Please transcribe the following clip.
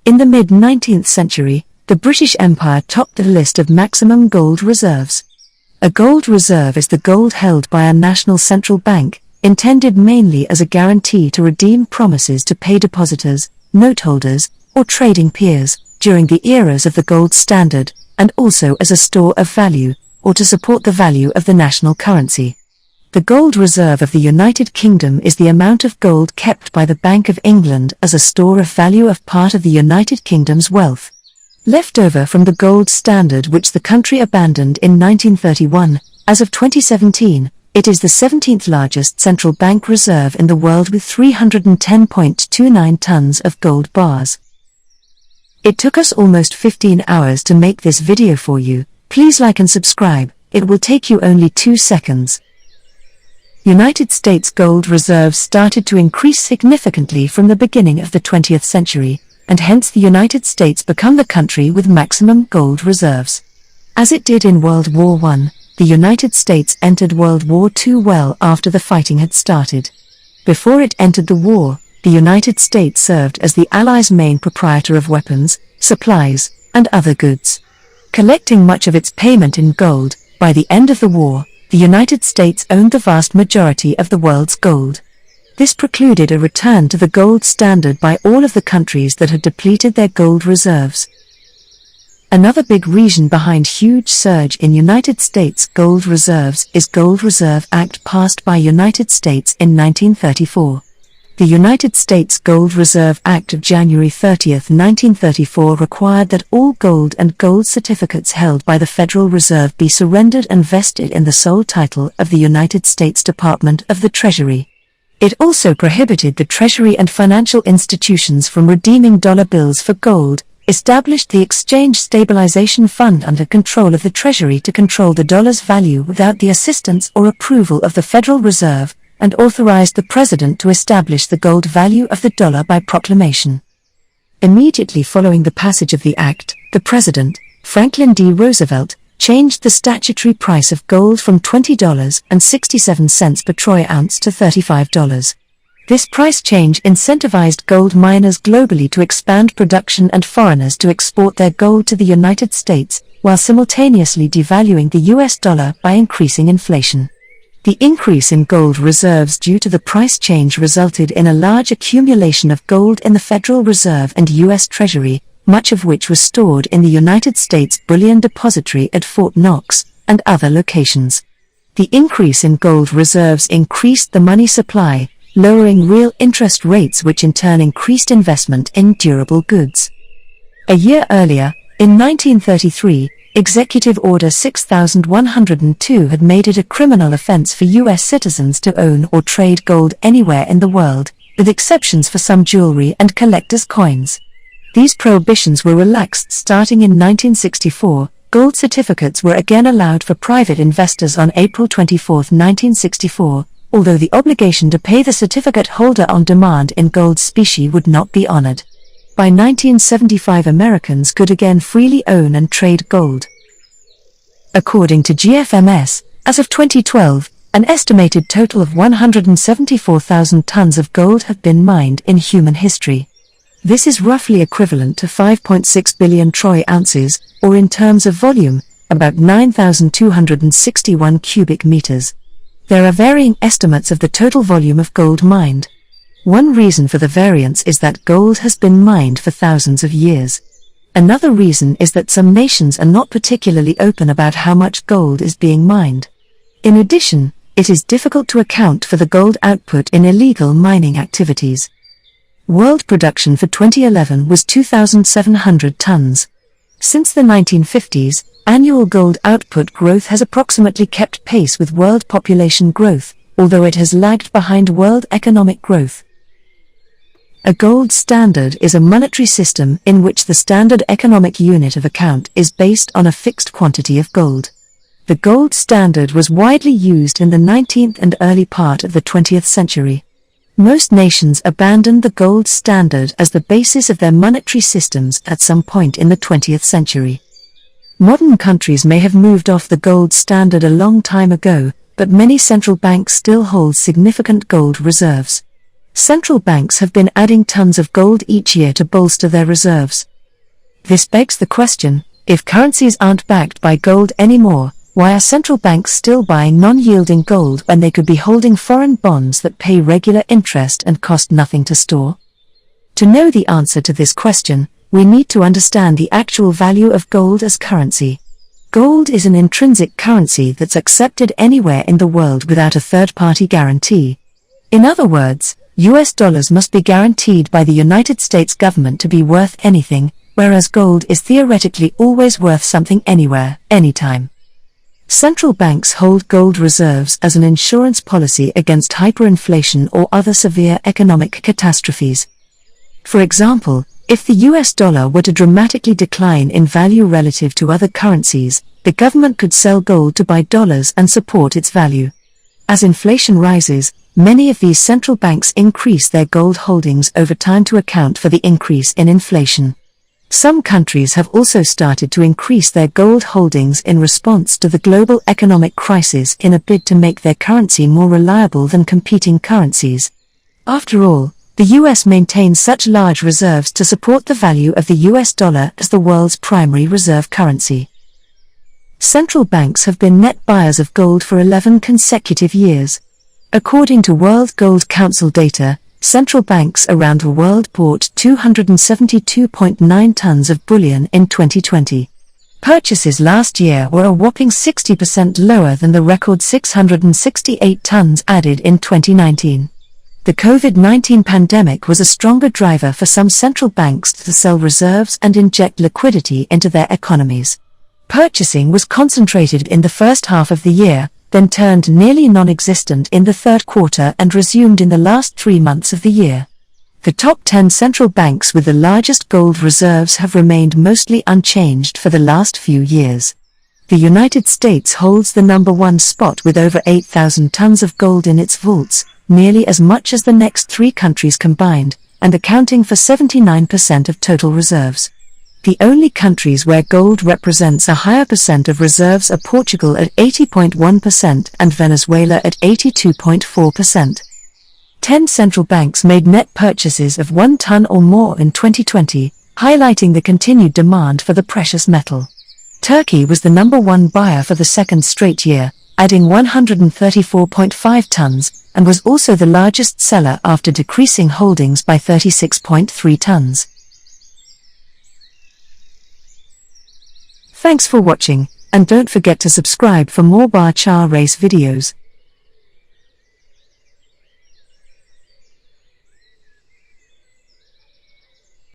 In the mid-19th century, the British Empire topped the list of maximum gold reserves. A gold reserve is the gold held by a national central bank, intended mainly as a guarantee to redeem promises to pay depositors, note holders, or trading peers, during the eras of the gold standard, and also as a store of value, or to support the value of the national currency. The gold reserve of the United Kingdom is the amount of gold kept by the Bank of England as a store of value of part of the United Kingdom's wealth. Left over from the gold standard which the country abandoned in 1931, as of 2017, it is the 17th largest central bank reserve in the world with 310.29 tons of gold bars. It took us almost 15 hours to make this video for you. Please like and subscribe, it will take you only 2 seconds. United States gold reserves started to increase significantly from the beginning of the 20th century, and hence the United States became the country with maximum gold reserves. As it did in World War I, the United States entered World War II well after the fighting had started. Before it entered the war, the United States served as the Allies' main proprietor of weapons, supplies, and other goods. Collecting much of its payment in gold, by the end of the war, the United States owned the vast majority of the world's gold. This precluded a return to the gold standard by all of the countries that had depleted their gold reserves. Another big reason behind huge surge in United States gold reserves is Gold Reserve Act passed by United States in 1934. The United States Gold Reserve Act of January 30, 1934 required that all gold and gold certificates held by the Federal Reserve be surrendered and vested in the sole title of the United States Department of the Treasury. It also prohibited the Treasury and financial institutions from redeeming dollar bills for gold, established the Exchange Stabilization Fund under control of the Treasury to control the dollar's value without the assistance or approval of the Federal Reserve, and authorized the President to establish the gold value of the dollar by proclamation. Immediately following the passage of the Act, the President, Franklin D. Roosevelt, changed the statutory price of gold from $20.67 per troy ounce to $35. This price change incentivized gold miners globally to expand production and foreigners to export their gold to the United States, while simultaneously devaluing the US dollar by increasing inflation. The increase in gold reserves due to the price change resulted in a large accumulation of gold in the Federal Reserve and U.S. Treasury, much of which was stored in the United States Bullion Depository at Fort Knox, and other locations. The increase in gold reserves increased the money supply, lowering real interest rates which in turn increased investment in durable goods. A year earlier, in 1933, Executive Order 6102 had made it a criminal offense for U.S. citizens to own or trade gold anywhere in the world, with exceptions for some jewelry and collector's coins. These prohibitions were relaxed starting in 1964. Gold certificates were again allowed for private investors on April 24, 1964, although the obligation to pay the certificate holder on demand in gold specie would not be honored. By 1975, Americans could again freely own and trade gold. According to GFMS, as of 2012, an estimated total of 174,000 tons of gold have been mined in human history. This is roughly equivalent to 5.6 billion troy ounces, or in terms of volume, about 9,261 cubic meters. There are varying estimates of the total volume of gold mined. One reason for the variance is that gold has been mined for thousands of years. Another reason is that some nations are not particularly open about how much gold is being mined. In addition, it is difficult to account for the gold output in illegal mining activities. World production for 2011 was 2,700 tons. Since the 1950s, annual gold output growth has approximately kept pace with world population growth, although it has lagged behind world economic growth. A gold standard is a monetary system in which the standard economic unit of account is based on a fixed quantity of gold. The gold standard was widely used in the 19th and early part of the 20th century. Most nations abandoned the gold standard as the basis of their monetary systems at some point in the 20th century. Modern countries may have moved off the gold standard a long time ago, but many central banks still hold significant gold reserves. Central banks have been adding tons of gold each year to bolster their reserves. This begs the question, if currencies aren't backed by gold anymore, why are central banks still buying non-yielding gold when they could be holding foreign bonds that pay regular interest and cost nothing to store? To know the answer to this question, we need to understand the actual value of gold as currency. Gold is an intrinsic currency that's accepted anywhere in the world without a third-party guarantee. In other words, US dollars must be guaranteed by the United States government to be worth anything, whereas gold is theoretically always worth something anywhere, anytime. Central banks hold gold reserves as an insurance policy against hyperinflation or other severe economic catastrophes. For example, if the US dollar were to dramatically decline in value relative to other currencies, the government could sell gold to buy dollars and support its value. As inflation rises, many of these central banks increase their gold holdings over time to account for the increase in inflation. Some countries have also started to increase their gold holdings in response to the global economic crisis in a bid to make their currency more reliable than competing currencies. After all, the US maintains such large reserves to support the value of the US dollar as the world's primary reserve currency. Central banks have been net buyers of gold for 11 consecutive years. According to World Gold Council data, central banks around the world bought 272.9 tons of bullion in 2020. Purchases last year were a whopping 60% lower than the record 668 tons added in 2019. The COVID-19 pandemic was a stronger driver for some central banks to sell reserves and inject liquidity into their economies. Purchasing was concentrated in the first half of the year, then turned nearly non-existent in the third quarter and resumed in the last 3 months of the year. The top 10 central banks with the largest gold reserves have remained mostly unchanged for the last few years. The United States holds the number 1 spot with over 8,000 tons of gold in its vaults, nearly as much as the next 3 countries combined, and accounting for 79% of total reserves. The only countries where gold represents a higher percent of reserves are Portugal at 80.1% and Venezuela at 82.4%. 10 central banks made net purchases of 1 ton or more in 2020, highlighting the continued demand for the precious metal. Turkey was the number 1 buyer for the second straight year, adding 134.5 tons, and was also the largest seller after decreasing holdings by 36.3 tons. Thanks for watching, and don't forget to subscribe for more bar chart race videos.